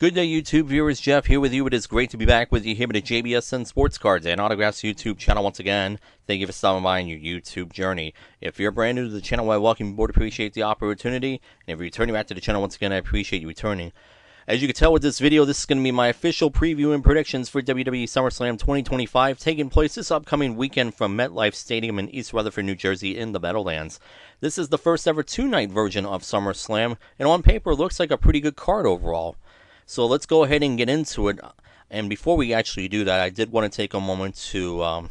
Good day, YouTube viewers. Jeff here with you. It is great to be back with you here at the JBSN Sports Cards and Autographs YouTube channel once again. Thank you for stopping by on your YouTube journey. If you're brand new to the channel, I welcome you aboard. Appreciate the opportunity. And if you're returning back to the channel once again, I appreciate you returning. As you can tell with this video, this is going to be my official preview and predictions for WWE SummerSlam 2025, taking place this upcoming weekend from MetLife Stadium in East Rutherford, New Jersey in the Meadowlands. This is the first ever two-night version of SummerSlam, and on paper, it looks like a pretty good card overall. So let's go ahead and get into it. And before we actually do that, I did want to take a moment to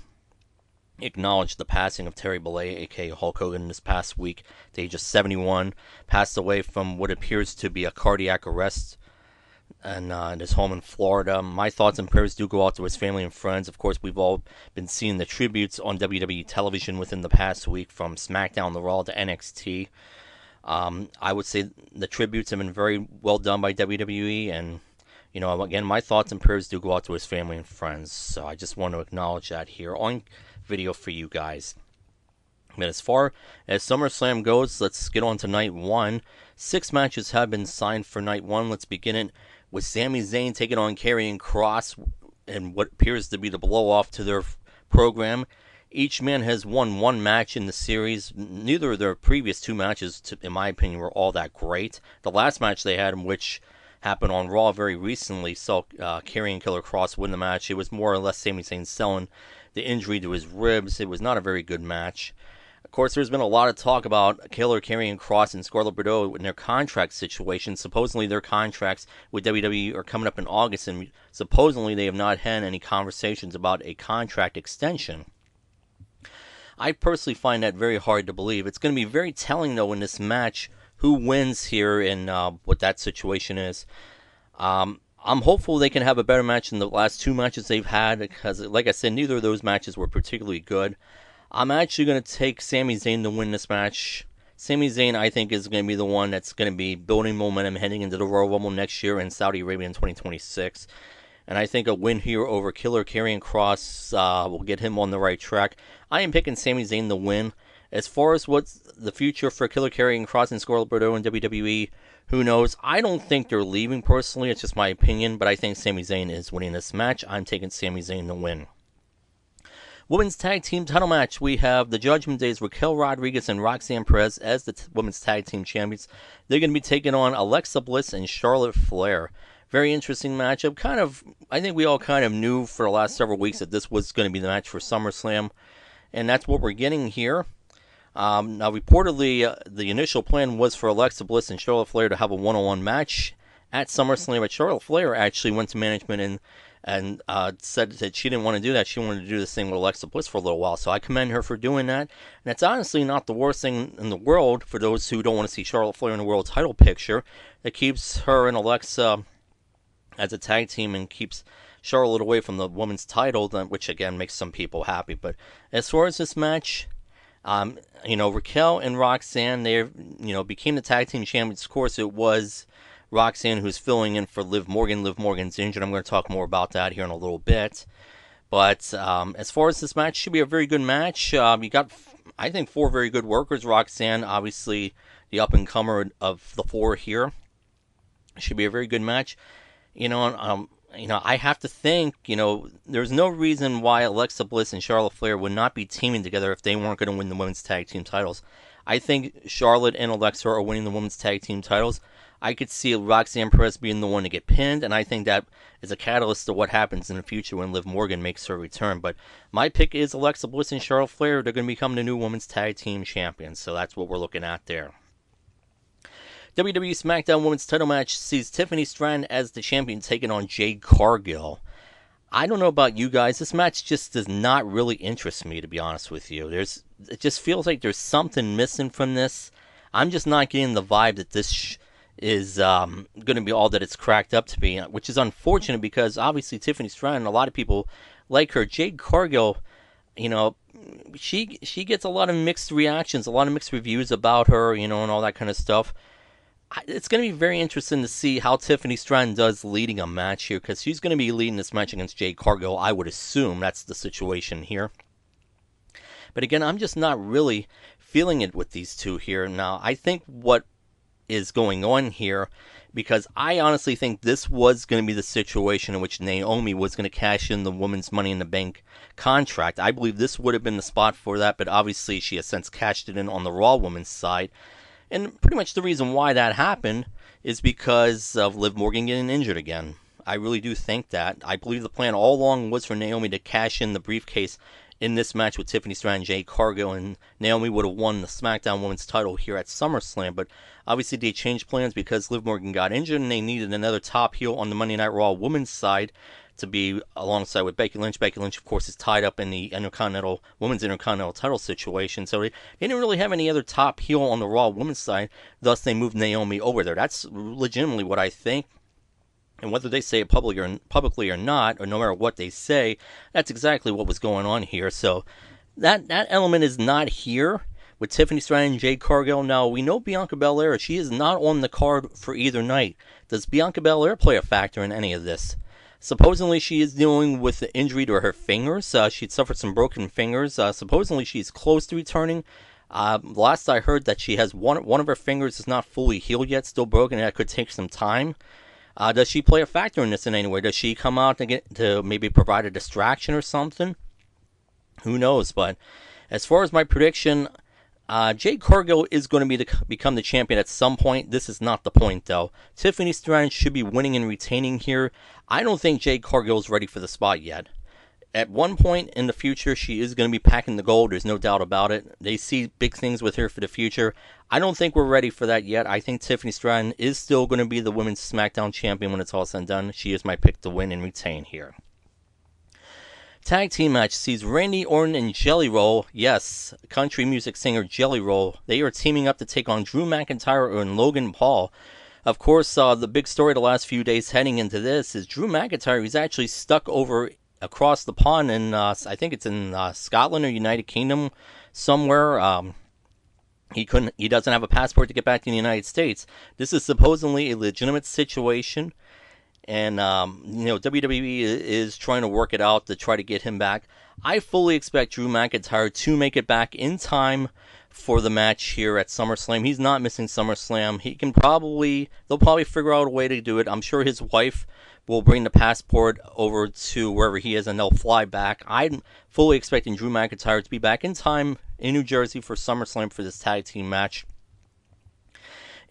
acknowledge the passing of Terry Bollea, aka Hulk Hogan, this past week. At the age of 71, passed away from what appears to be a cardiac arrest in his home in Florida. My thoughts and prayers do go out to his family and friends. Of course, we've all been seeing the tributes on WWE television within the past week, from SmackDown to Raw to NXT. I would say the tributes have been very well done by WWE, and, you know, again, my thoughts and prayers do go out to his family and friends, so I just want to acknowledge that here on video for you guys. But as far as SummerSlam goes, let's get on to night one. 6 matches have been signed for night one. Let's begin it with Sami Zayn taking on Karrion Kross in what appears to be the blow-off to their program. Each man has won one match in the series. Neither of their previous two matches, in my opinion, were all that great. The last match they had, which happened on Raw very recently, saw Karrion Killer Kross win the match. It was more or less Sami Zayn selling the injury to his ribs. It was not a very good match. Of course, there's been a lot of talk about Karrion Kross and Scarlett Bordeaux in their contract situation. Supposedly their contracts with WWE are coming up in August, and supposedly they have not had any conversations about a contract extension. I personally find that very hard to believe. It's going to be very telling, though, in this match who wins here and what that situation is. I'm hopeful they can have a better match than the last two matches they've had, because, like I said, neither of those matches were particularly good. I'm actually going to take Sami Zayn to win this match. Sami Zayn, I think, is going to be the one that's going to be building momentum heading into the Royal Rumble next year in Saudi Arabia in 2026. And I think a win here over Killer Karrion Kross will get him on the right track. I am picking Sami Zayn to win. As far as what's the future for Killer Karrion Kross and Scarlett Bordeaux in WWE, who knows? I don't think they're leaving personally. It's just my opinion. But I think Sami Zayn is winning this match. I'm taking Sami Zayn to win. Women's Tag Team title match. We have the Judgment Day's Raquel Rodriguez and Roxanne Perez as the Women's Tag Team Champions. They're going to be taking on Alexa Bliss and Charlotte Flair. Very interesting matchup. I think we all kind of knew for the last several weeks that this was going to be the match for SummerSlam, and that's what we're getting here. Now, reportedly, the initial plan was for Alexa Bliss and Charlotte Flair to have a one-on-one match at SummerSlam, but Charlotte Flair actually went to management and said that she didn't want to do that. She wanted to do this thing with Alexa Bliss for a little while, so I commend her for doing that. And it's honestly not the worst thing in the world for those who don't want to see Charlotte Flair in the world title picture. It keeps her and Alexa as a tag team and keeps Charlotte away from the women's title, which again makes some people happy. But as far as this match, Raquel and Roxanne, they became the tag team champions. Of course, it was Roxanne who's filling in for Liv Morgan. Liv Morgan's injured. I'm going to talk more about that here in a little bit. But as far as this match, should be a very good match. You got, I think, 4 very good workers. Roxanne, obviously the up-and-comer of the 4 here. Should be a very good match. I have to think, there's no reason why Alexa Bliss and Charlotte Flair would not be teaming together if they weren't going to win the women's tag team titles. I think Charlotte and Alexa are winning the women's tag team titles. I could see Roxanne Perez being the one to get pinned, and I think that is a catalyst to what happens in the future when Liv Morgan makes her return. But my pick is Alexa Bliss and Charlotte Flair. They're going to become the new women's tag team champions, so that's what we're looking at there. WWE SmackDown Women's title match sees Tiffany Stratton as the champion taking on Jade Cargill. I don't know about you guys. This match just does not really interest me, to be honest with you. It just feels like there's something missing from this. I'm just not getting the vibe that this is going to be all that it's cracked up to be, which is unfortunate because obviously Tiffany Stratton, a lot of people like her. Jade Cargill, she gets a lot of mixed reactions, a lot of mixed reviews about her, and all that kind of stuff. It's going to be very interesting to see how Tiffany Stratton does leading a match here, because she's going to be leading this match against Jade Cargill. I would assume that's the situation here. But again, I'm just not really feeling it with these two here. Now, I think what is going on here, because I honestly think this was going to be the situation in which Naomi was going to cash in the women's Money in the Bank contract. I believe this would have been the spot for that, but obviously she has since cashed it in on the Raw women's side. And pretty much the reason why that happened is because of Liv Morgan getting injured again. I really do think that. I believe the plan all along was for Naomi to cash in the briefcase in this match with Tiffany Stratton and Jade Cargill, and Naomi would have won the SmackDown Women's title here at SummerSlam. But obviously they changed plans because Liv Morgan got injured, and they needed another top heel on the Monday Night Raw women's side to be alongside with Becky Lynch. Becky Lynch, of course, is tied up in the Women's Intercontinental title situation, so they didn't really have any other top heel on the Raw women's side, thus they moved Naomi over there. That's legitimately what I think. And whether they say it publicly or not, or no matter what they say, that's exactly what was going on here. So that element is not here with Tiffany Stratton and Jade Cargill. Now, we know Bianca Belair, she is not on the card for either night. Does Bianca Belair play a factor in any of this? Supposedly she is dealing with the injury to her fingers. She'd suffered some broken fingers. Supposedly she's close to returning. Last I heard that she has one of her fingers is not fully healed yet, still broken, and that could take some time. Does she play a factor in this in any way? Does she come out to maybe provide a distraction or something? Who knows? But as far as my prediction, Jade Cargill is going to become the champion at some point. This is not the point, though. Tiffany Stratton should be winning and retaining here. I don't think Jade Cargill is ready for the spot yet. At one point in the future, she is going to be packing the gold. There's no doubt about it. They see big things with her for the future. I don't think we're ready for that yet. I think Tiffany Stratton is still going to be the Women's SmackDown champion when it's all said and done. She is my pick to win and retain here. Tag team match sees Randy Orton and Jelly Roll, yes, country music singer Jelly Roll. They are teaming up to take on Drew McIntyre and Logan Paul. Of course, the big story the last few days heading into this is Drew McIntyre is actually stuck over across the pond in, I think it's in Scotland or United Kingdom somewhere. He doesn't have a passport to get back to the United States. This is supposedly a legitimate situation, and WWE is trying to work it out to try to get him back. I fully expect Drew McIntyre to make it back in time for the match here at SummerSlam. He's not missing SummerSlam. They'll probably figure out a way to do it. I'm sure his wife will bring the passport over to wherever he is, and they'll fly back. I'm fully expecting Drew McIntyre to be back in time in New Jersey for SummerSlam for this tag team match.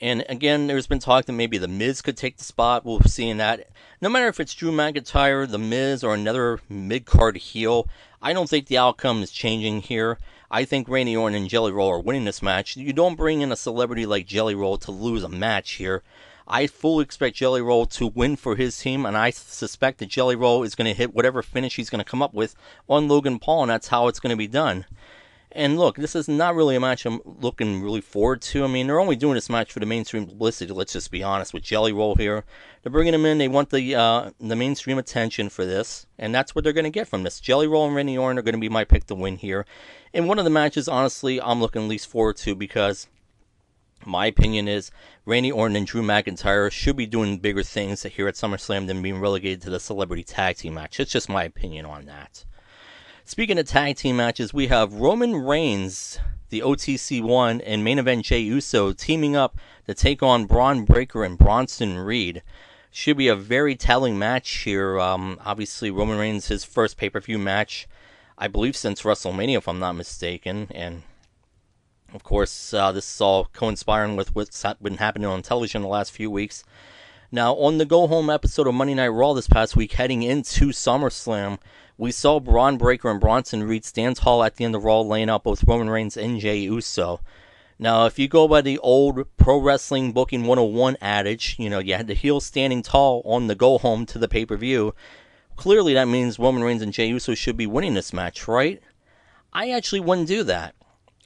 And again, there's been talk that maybe The Miz could take the spot. We'll be seeing that. No matter if it's Drew McIntyre, The Miz, or another mid-card heel, I don't think the outcome is changing here. I think Randy Orton and Jelly Roll are winning this match. You don't bring in a celebrity like Jelly Roll to lose a match here. I fully expect Jelly Roll to win for his team, and I suspect that Jelly Roll is going to hit whatever finish he's going to come up with on Logan Paul, and that's how it's going to be done. And look, this is not really a match I'm looking really forward to. I mean, they're only doing this match for the mainstream publicity, let's just be honest, with Jelly Roll here. They're bringing him in, they want the mainstream attention for this, and that's what they're going to get from this. Jelly Roll and Randy Orton are going to be my pick to win here. And one of the matches, honestly, I'm looking least forward to because my opinion is Randy Orton and Drew McIntyre should be doing bigger things here at SummerSlam than being relegated to the celebrity tag team match. It's just my opinion on that. Speaking of tag team matches, we have Roman Reigns, the OTC1, and main event Jey Uso teaming up to take on Braun Breaker and Bronson Reed. Should be a very telling match here. Obviously, Roman Reigns, his first pay-per-view match, I believe since WrestleMania, if I'm not mistaken. And, of course, this is all coinspiring with what's been happening on television the last few weeks. Now, on the go-home episode of Monday Night Raw this past week, heading into SummerSlam, we saw Braun Breaker and Bronson Reed stand tall at the end of Raw, laying out both Roman Reigns and Jey Uso. Now, if you go by the old Pro Wrestling Booking 101 adage, you had the heels standing tall on the go-home to the pay-per-view, clearly that means Roman Reigns and Jey Uso should be winning this match, right? I actually wouldn't do that.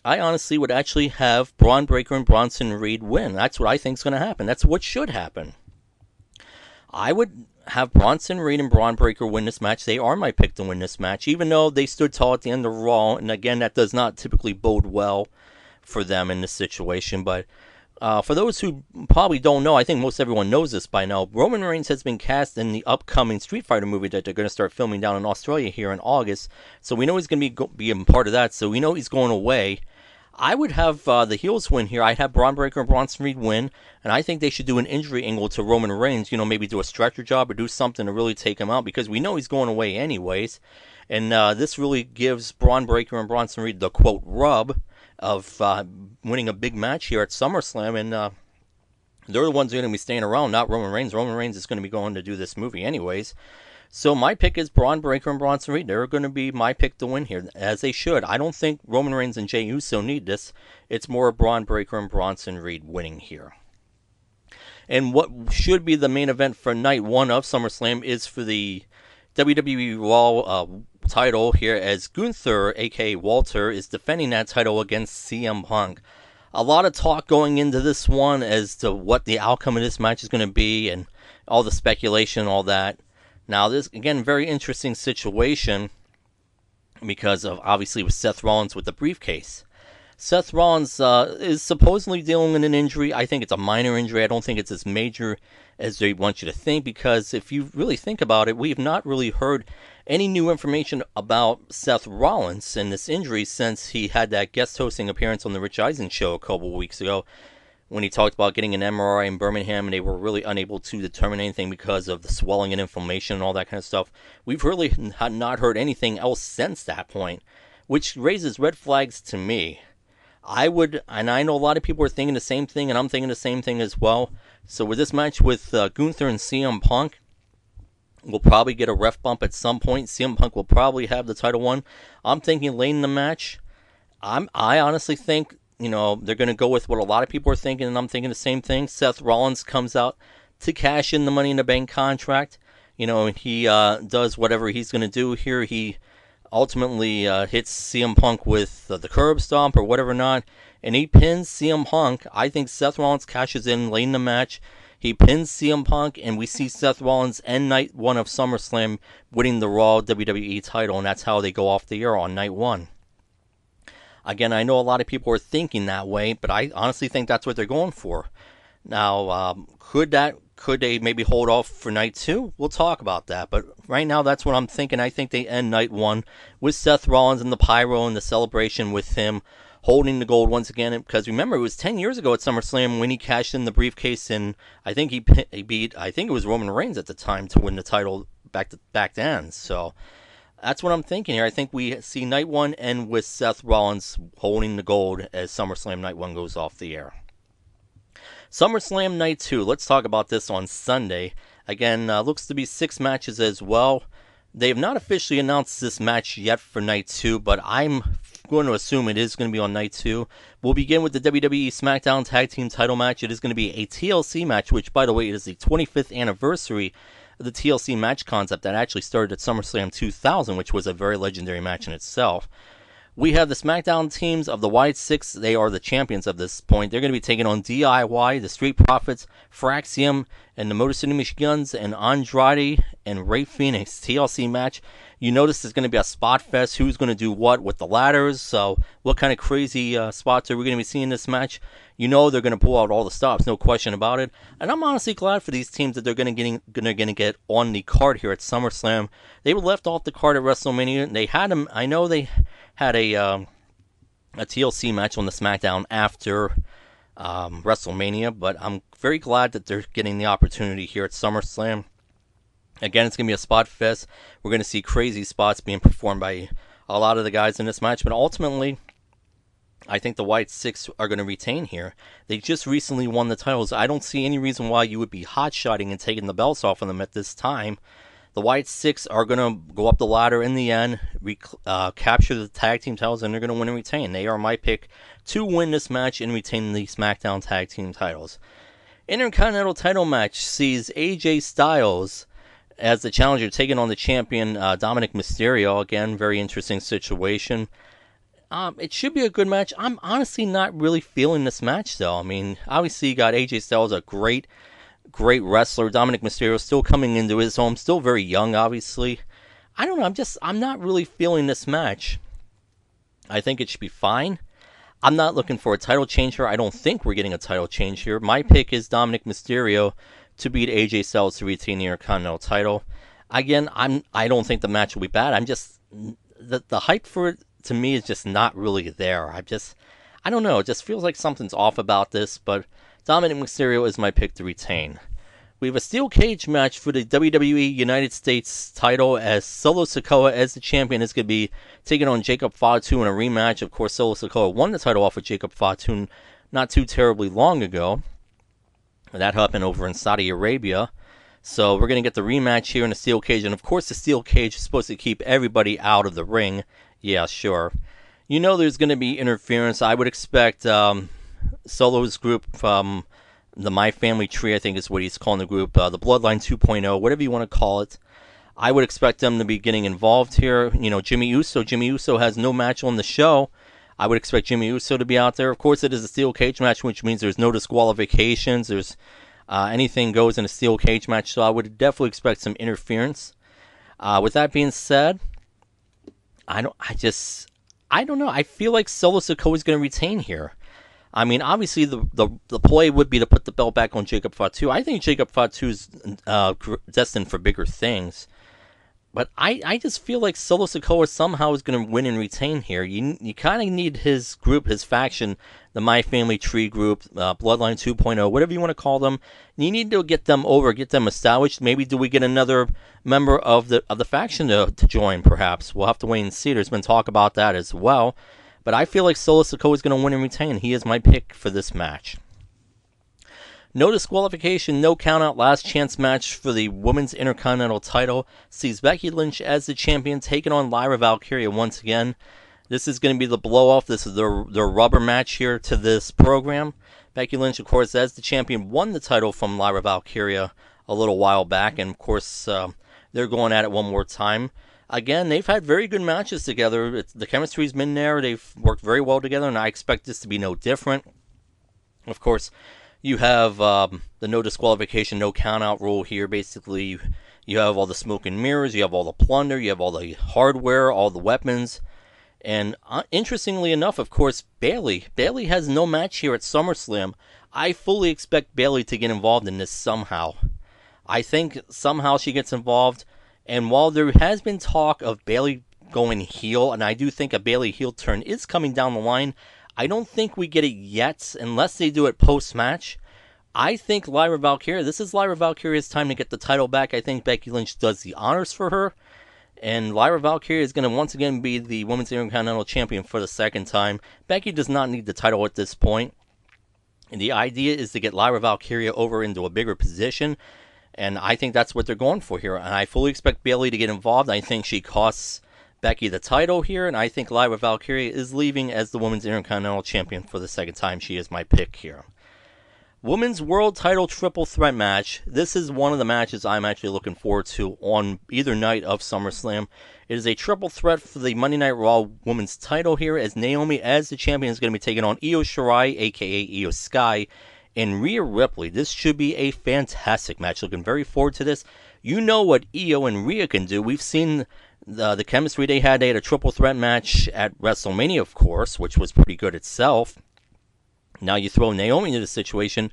I honestly would actually have Braun Breaker and Bronson Reed win. That's what I think is going to happen. That's what should happen. I would have Bronson Reed and Braun Breaker win this match. They are my pick to win this match, even though they stood tall at the end of Raw. And again, that does not typically bode well for them in this situation. But for those who probably don't know, I think most everyone knows this by now, Roman Reigns has been cast in the upcoming Street Fighter movie that they're going to start filming down in Australia here in August. So we know he's going to be a part of that. So we know he's going away. I would have the heels win here. I'd have Braun Breaker and Bronson Reed win, and I think they should do an injury angle to Roman Reigns. Maybe do a stretcher job or do something to really take him out because we know he's going away anyways. And this really gives Braun Breaker and Bronson Reed the quote rub of winning a big match here at SummerSlam, and they're the ones who are going to be staying around, not Roman Reigns. Roman Reigns is going to be going to do this movie anyways. So my pick is Braun Breaker and Bronson Reed. They're going to be my pick to win here, as they should. I don't think Roman Reigns and Jey Uso need this. It's more Braun Breaker and Bronson Reed winning here. And what should be the main event for night one of SummerSlam is for the WWE Raw title here, as Gunther, a.k.a. Walter, is defending that title against CM Punk. A lot of talk going into this one as to what the outcome of this match is going to be and all the speculation, all that. Now, this, again, very interesting situation because of, obviously, with Seth Rollins with the briefcase. Seth Rollins is supposedly dealing with an injury. I think it's a minor injury. I don't think it's as major as they want you to think, because if you really think about it, we have not really heard any new information about Seth Rollins and this injury since he had that guest hosting appearance on the Rich Eisen show a couple of weeks ago, when he talked about getting an MRI in Birmingham, and they were really unable to determine anything because of the swelling and inflammation and all that kind of stuff. We've really not heard anything else since that point, which raises red flags to me. And I know a lot of people are thinking the same thing, and I'm thinking the same thing as well. So with this match with Gunther and CM Punk, we'll probably get a ref bump at some point. CM Punk will probably have the title won. I'm thinking late in the match. I honestly think, they're going to go with what a lot of people are thinking, and I'm thinking the same thing. Seth Rollins comes out to cash in the Money in the Bank contract. He does whatever he's going to do here. He ultimately hits CM Punk with the curb stomp or whatever not, and he pins CM Punk. I think Seth Rollins cashes in late in the match. He pins CM Punk, and we see Seth Rollins end night one of SummerSlam winning the Raw WWE title, and that's how they go off the air on night one. Again, I know a lot of people are thinking that way, but I honestly think that's what they're going for. Now, could they maybe hold off for night two? We'll talk about that. But right now, that's what I'm thinking. I think they end night one with Seth Rollins and the pyro and the celebration with him holding the gold once again. Because remember, it was 10 years ago at SummerSlam when he cashed in the briefcase, and I think he beat, I think it was Roman Reigns at the time to win the title back then. So that's what I'm thinking here. I think we see night one end with Seth Rollins holding the gold as SummerSlam night one goes off the air. SummerSlam Night 2, let's talk about this on Sunday. Again, looks to be 6 matches as well. They have not officially announced this match yet for Night 2, but I'm going to assume it is going to be on Night 2. We'll begin with the WWE SmackDown Tag Team title match. It is going to be a TLC match, which, by the way, is the 25th anniversary of the TLC match concept that actually started at SummerSlam 2000, which was a very legendary match in itself. We have the SmackDown teams of the Wyatt Six. They are the champions at this point. They're going to be taking on DIY, the Street Profits, Fraxium, and the Motor City Machine Guns, and Andrade and Rey Fenix. TLC match. You notice there's going to be a spot fest. Who's going to do what with the ladders? So what kind of crazy spots are we going to be seeing in this match? They're going to pull out all the stops, no question about it. And I'm honestly glad for these teams that they're going to get on the card here at SummerSlam. They were left off the card at WrestleMania. They had them. I know they had a TLC match on the SmackDown after WrestleMania, but I'm very glad that they're getting the opportunity here at SummerSlam. Again, it's going to be a spot fest. We're going to see crazy spots being performed by a lot of the guys in this match, but ultimately, I think the Wyatt Six are going to retain here. They just recently won the titles. I don't see any reason why you would be hot-shotting and taking the belts off of them at this time. The Wyatt Six are going to go up the ladder in the end, capture the tag team titles, and they're going to win and retain. They are my pick to win this match and retain the SmackDown tag team titles. Intercontinental title match sees AJ Styles as the challenger taking on the champion Dominic Mysterio. Again, very interesting situation. It should be a good match. I'm honestly not really feeling this match, though. I mean, obviously you got AJ Styles, a great wrestler. Dominic Mysterio still coming into his own, still very young, obviously. I don't know, I'm not really feeling this match. I think it should be fine. I'm not looking for a title change here. I don't think we're getting a title change here. My pick is Dominic Mysterio to beat AJ Styles to retain the Intercontinental title. Again, I don't think the match will be bad. I'm just the hype for it to me is just not really there. I don't know. It just feels like something's off about this, but Dominic Mysterio is my pick to retain. We have a steel cage match for the WWE United States title as Solo Sikoa, as the champion, is going to be taking on Jacob Fatu in a rematch. Of course, Solo Sikoa won the title off of Jacob Fatu not too terribly long ago. That happened over in Saudi Arabia. So we're going to get the rematch here in the steel cage. And of course, the steel cage is supposed to keep everybody out of the ring. Yeah, sure. You know there's going to be interference. I would expect Solo's group from the My Family Tree, I think is what he's calling the group, the Bloodline 2.0, whatever you want to call it. I would expect them to be getting involved here. You know, Jimmy Uso has no match on the show. I would expect Jimmy Uso to be out there. Of course, it is a steel cage match, which means there's no disqualifications. There's anything goes in a steel cage match, so I would definitely expect some interference. With that being said, I don't know. I feel like Solo Sikoa is going to retain here. I mean, obviously, the play would be to put the belt back on Jacob Fatu. I think Jacob Fatu is destined for bigger things. But I just feel like Solo Sikoa somehow is going to win and retain here. You kind of need his group, his faction, the My Family Tree group, Bloodline 2.0, whatever you want to call them. You need to get them over, get them established. Maybe do we get another member of the faction to join, perhaps? We'll have to wait and see. There's been talk about that as well. But I feel like Solo Sikoa is going to win and retain. He is my pick for this match. No disqualification, no countout, last chance match for the Women's Intercontinental title sees Becky Lynch as the champion taking on Lyra Valkyria once again. This is going to be the blow-off. This is their rubber match here to this program. Becky Lynch, of course, as the champion, won the title from Lyra Valkyria a little while back. And, of course, they're going at it one more time. Again, they've had very good matches together. The chemistry's been there. They've worked very well together, and I expect this to be no different. Of course, you have the no disqualification, no countout rule here. Basically, you have all the smoke and mirrors, you have all the plunder, you have all the hardware, all the weapons. And interestingly enough, of course, Bayley has no match here at SummerSlam. I fully expect Bayley to get involved in this somehow. I think somehow she gets involved. And while there has been talk of Bayley going heel, and I do think a Bayley heel turn is coming down the line, I don't think we get it yet unless they do it post-match. I think Lyra Valkyria, this is Lyra Valkyria's time to get the title back. I think Becky Lynch does the honors for her. And Lyra Valkyria is going to once again be the Women's Intercontinental Champion for the second time. Becky does not need the title at this point. And the idea is to get Lyra Valkyria over into a bigger position. And I think that's what they're going for here. And I fully expect Bayley to get involved. I think she costs Becky the title here. And I think Lyra Valkyria is leaving as the Women's Intercontinental Champion for the second time. She is my pick here. Women's World Title Triple Threat match. This is one of the matches I'm actually looking forward to on either night of SummerSlam. It is a triple threat for the Monday Night Raw Women's title here, as Naomi, as the champion, is going to be taking on Io Shirai, a.k.a. Io Sky, and Rhea Ripley. This should be a fantastic match. Looking very forward to this. You know what Io and Rhea can do. We've seen the chemistry they had. They had a triple threat match at WrestleMania, of course, which was pretty good itself. Now you throw Naomi into the situation.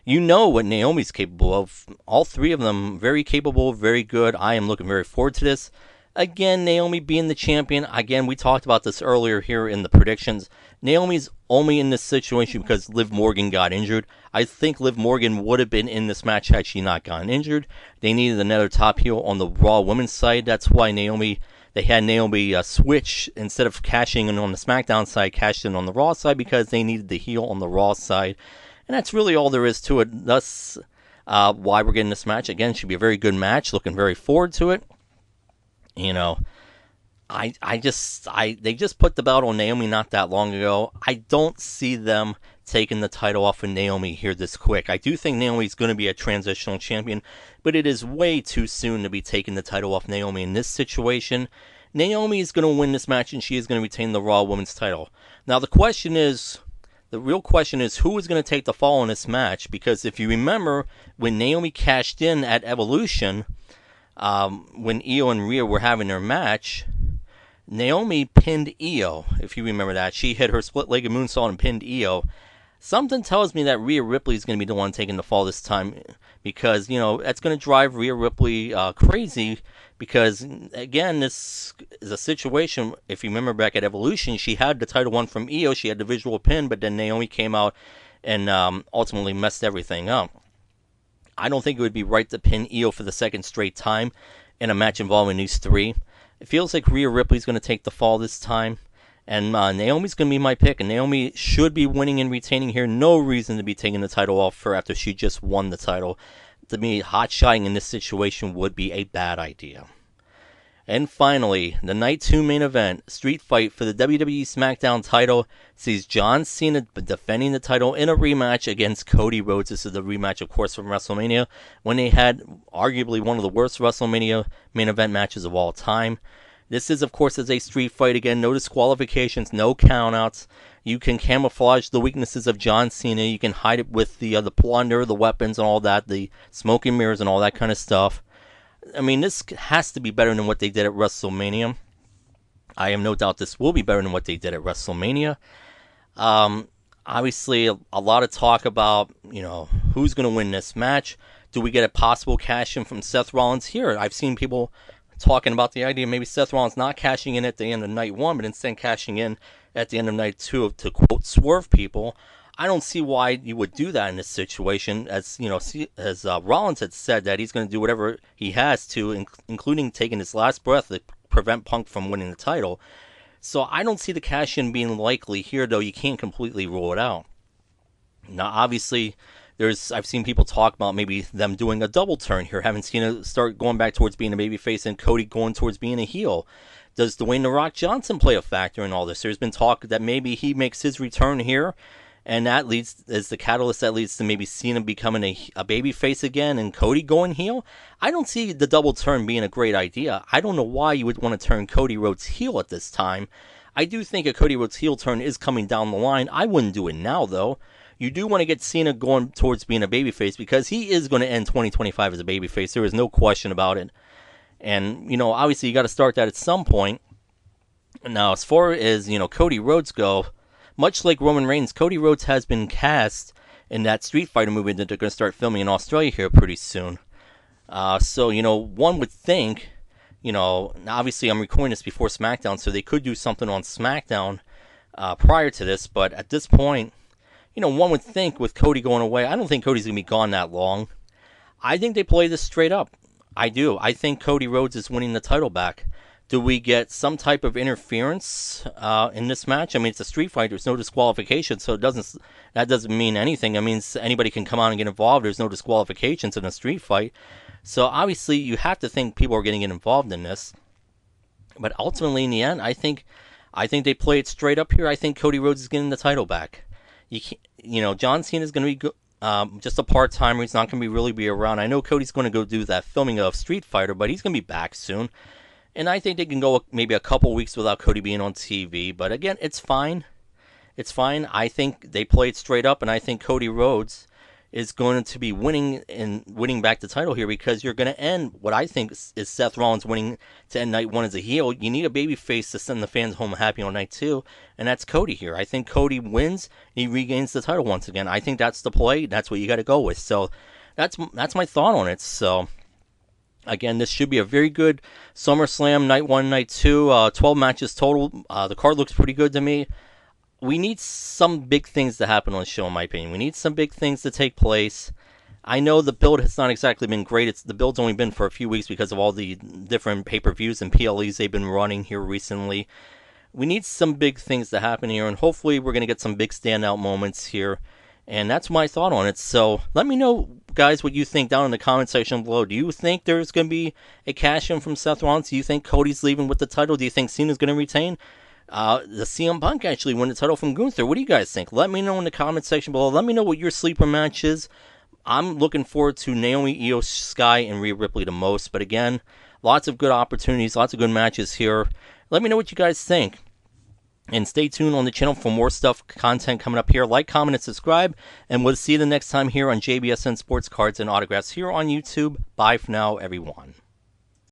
You know what Naomi's capable of. All three of them very capable, very good. I am looking very forward to this. Again, Naomi being the champion. Again, we talked about this earlier here in the predictions. Naomi's only in this situation because Liv Morgan got injured. I think Liv Morgan would have been in this match had she not gotten injured. They needed another top heel on the Raw women's side. That's why they had Naomi switch, instead of cashing in on the SmackDown side, cashed in on the Raw side because they needed the heel on the Raw side. And that's really all there is to it. Thus, why we're getting this match. Again, it should be a very good match. Looking very forward to it. You know, they just put the belt on Naomi not that long ago. I don't see them taking the title off of Naomi here this quick. I do think Naomi's going to be a transitional champion, but it is way too soon to be taking the title off Naomi in this situation. Naomi is going to win this match, and she is going to retain the Raw Women's title. Now, the real question is who is going to take the fall in this match, because if you remember, when Naomi cashed in at Evolution, when Io and Rhea were having their match, Naomi pinned Io, if you remember that. She hit her split-legged moonsault and pinned Io. Something tells me that Rhea Ripley is going to be the one taking the fall this time, because, that's going to drive Rhea Ripley crazy because, again, this is a situation, if you remember back at Evolution, she had the title won from Io, she had the visual pin, but then Naomi came out and ultimately messed everything up. I don't think it would be right to pin Io for the second straight time in a match involving these three. It feels like Rhea Ripley's going to take the fall this time. And Naomi's going to be my pick, and Naomi should be winning and retaining here. No reason to be taking the title off her after she just won the title. To me, hot-shotting in this situation would be a bad idea. And finally, the Night 2 main event, Street Fight for the WWE SmackDown title, sees John Cena defending the title in a rematch against Cody Rhodes. This is the rematch, of course, from WrestleMania, when they had arguably one of the worst WrestleMania main event matches of all time. This is, of course, as a street fight. Again, no disqualifications, no countouts. You can camouflage the weaknesses of John Cena. You can hide it with the plunder, the weapons, and all that, the smoke and mirrors, and all that kind of stuff. I mean, this has to be better than what they did at WrestleMania. I have no doubt this will be better than what they did at WrestleMania. Obviously, a lot of talk about, who's going to win this match. Do we get a possible cash-in from Seth Rollins here? I've seen people talking about the idea maybe Seth Rollins not cashing in at the end of night 1, but instead cashing in at the end of night 2 to, quote, swerve people. I don't see why you would do that in this situation, as Rollins had said that he's going to do whatever he has to, including taking his last breath to prevent Punk from winning the title. So I don't see the cash-in being likely here, though you can't completely rule it out. Now, obviously, I've seen people talk about maybe them doing a double turn here, having Cena start going back towards being a babyface and Cody going towards being a heel. Does Dwayne "The Rock" Johnson play a factor in all this? There's been talk that maybe he makes his return here, and that leads as the catalyst that leads to maybe Cena becoming a babyface again and Cody going heel. I don't see the double turn being a great idea. I don't know why you would want to turn Cody Rhodes heel at this time. I do think a Cody Rhodes heel turn is coming down the line. I wouldn't do it now, though. You do want to get Cena going towards being a babyface because he is going to end 2025 as a babyface. There is no question about it. And, obviously you got to start that at some point. Now, as far as, Cody Rhodes go, much like Roman Reigns, Cody Rhodes has been cast in that Street Fighter movie that they're going to start filming in Australia here pretty soon. So, one would think, obviously I'm recording this before SmackDown, so they could do something on SmackDown prior to this, but at this point, one would think with Cody going away, I don't think Cody's going to be gone that long. I think they play this straight up. I do. I think Cody Rhodes is winning the title back. Do we get some type of interference in this match? I mean, it's a street fight. There's no disqualification, so that doesn't mean anything. I mean, anybody can come on and get involved. There's no disqualifications in a street fight. So obviously, you have to think people are going to get involved in this. But ultimately, in the end, I think they play it straight up here. I think Cody Rhodes is getting the title back. John Cena is going to be just a part-timer. He's not going to really be around. I know Cody's going to go do that filming of Street Fighter, but he's going to be back soon. And I think they can go maybe a couple weeks without Cody being on TV. But again, it's fine. It's fine. I think they play it straight up, and I think Cody Rhodes is going to be winning back the title here because you're going to end what I think is Seth Rollins winning to end night 1 as a heel. You need a baby face to send the fans home happy on night 2, and that's Cody here. I think Cody wins, he regains the title once again. I think that's the play. That's what you got to go with. So that's my thought on it. So again, this should be a very good SummerSlam night 1, night 2, 12 matches total. The card looks pretty good to me. We need some big things to happen on the show, in my opinion. We need some big things to take place. I know the build has not exactly been great. The build's only been for a few weeks because of all the different pay-per-views and PLEs they've been running here recently. We need some big things to happen here, and hopefully we're going to get some big standout moments here. And that's my thought on it. So let me know, guys, what you think down in the comment section below. Do you think there's going to be a cash-in from Seth Rollins? Do you think Cody's leaving with the title? Do you think Cena's going to retain? The CM Punk actually won the title from Gunther. What do you guys think? Let me know in the comment section below. Let me know what your sleeper match is. I'm looking forward to Naomi, Io Sky, and Rhea Ripley the most. But again, lots of good opportunities, lots of good matches here. Let me know what you guys think. And stay tuned on the channel for more content coming up here. Like, comment, and subscribe. And we'll see you the next time here on JBSN Sports Cards and Autographs here on YouTube. Bye for now, everyone.